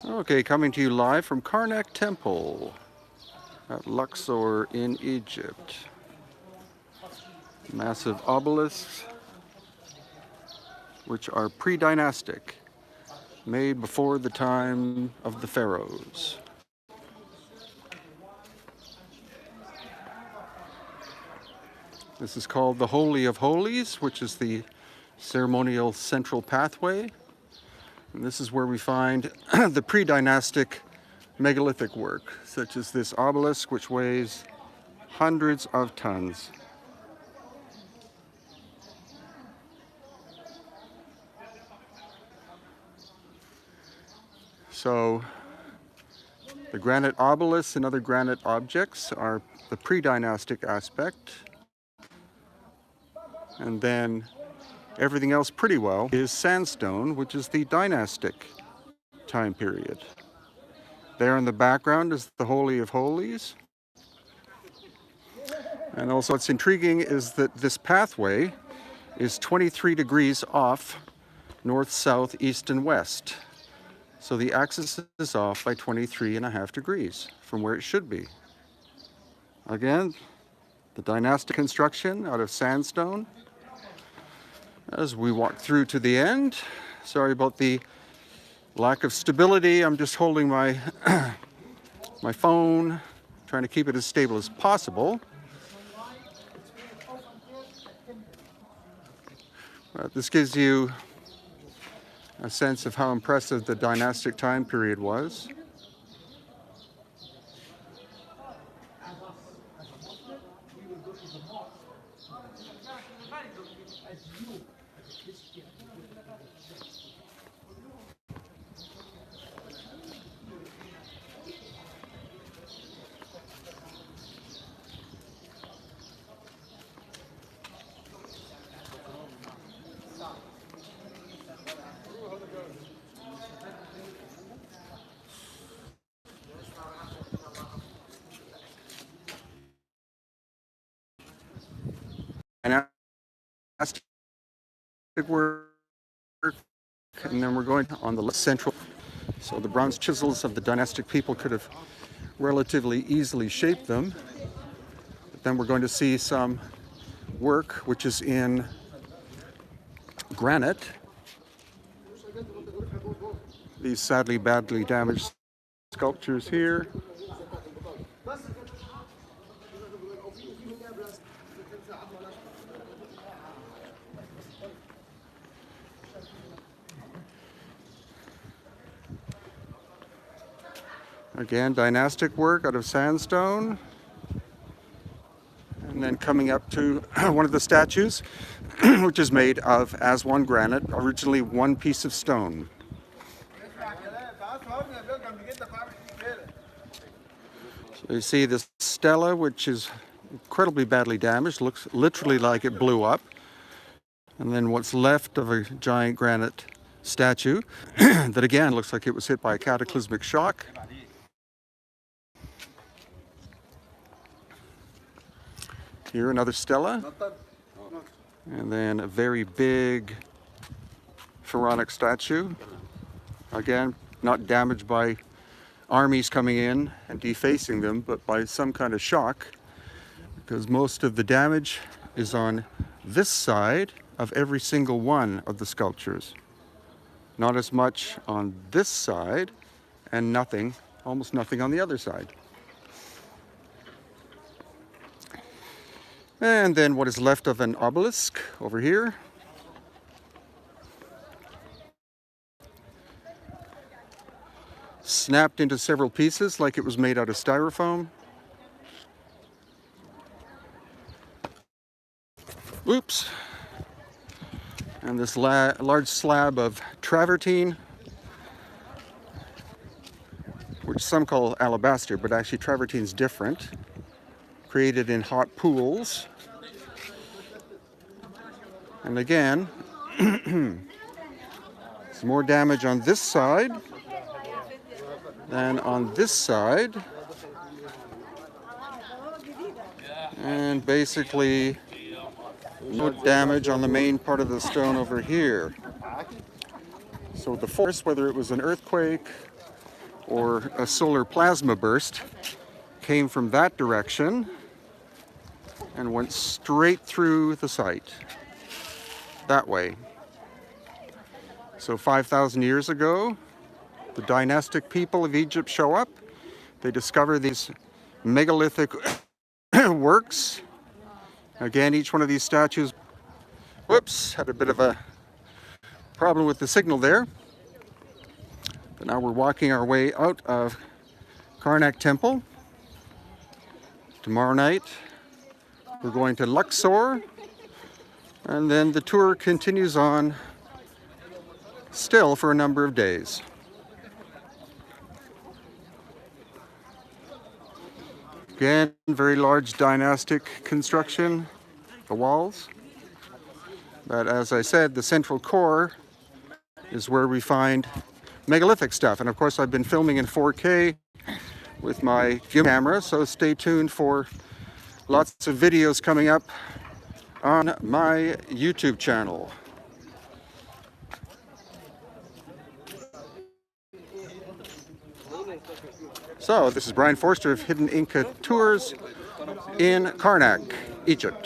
Okay, coming to you live from Karnak Temple at Luxor in Egypt. Massive obelisks, which are pre-dynastic, made before the time of the pharaohs. This is called the Holy of Holies, which is the ceremonial central pathway. And this is where we find the pre-dynastic megalithic work, such as this obelisk, which weighs hundreds of tons. So the granite obelisks and other granite objects are the pre-dynastic aspect. And then everything else pretty well is sandstone, which is the dynastic time period. There in the background is the Holy of Holies. And also what's intriguing is that this pathway is 23 degrees off north, south, east, and west. So the axis is off by 23.5 degrees from where it should be. Again, the dynastic construction out of sandstone. As we walk through to the end, sorry about the lack of stability. I'm just holding my my phone, trying to keep it as stable as possible. This gives you a sense of how impressive the dynastic time period was. Dynastic work, and then we're going on the central. So the bronze chisels of the dynastic people could have relatively easily shaped them. But then we're going to see some work which is in granite. These sadly badly damaged sculptures here. Again, dynastic work out of sandstone. And then coming up to one of the statues, which is made of as-one granite, originally one piece of stone. So you see this stela, which is incredibly badly damaged, looks literally like it blew up. And then what's left of a giant granite statue that again looks like it was hit by a cataclysmic shock. Here another stela, and then a very big pharaonic statue. Again, not damaged by armies coming in and defacing them, but by some kind of shock, because most of the damage is on this side of every single one of the sculptures. Not as much on this side, and nothing, almost nothing on the other side. And then what is left of an obelisk over here. Snapped into several pieces like it was made out of styrofoam. Oops. And this large slab of travertine, which some call alabaster, but actually travertine's different. Created in hot pools. And again, some more damage on this side than on this side. And basically no damage on the main part of the stone over here. So the force, whether it was an earthquake or a solar plasma burst, came from that direction and went straight through the site that way. So 5,000 years ago, the dynastic people of Egypt show up. They discover these megalithic works. Again, each one of these statues, whoops, had a bit of a problem with the signal there. But now we're walking our way out of Karnak Temple. Tomorrow night, we're going to Luxor, and then the tour continues on still for a number of days. Again, very large dynastic construction, the walls. But as I said, the central core is where we find megalithic stuff. And of course, I've been filming in 4K with my camera, so stay tuned for lots of videos coming up on my YouTube channel. So this is Brian Forster of Hidden Inca Tours in Karnak, Egypt.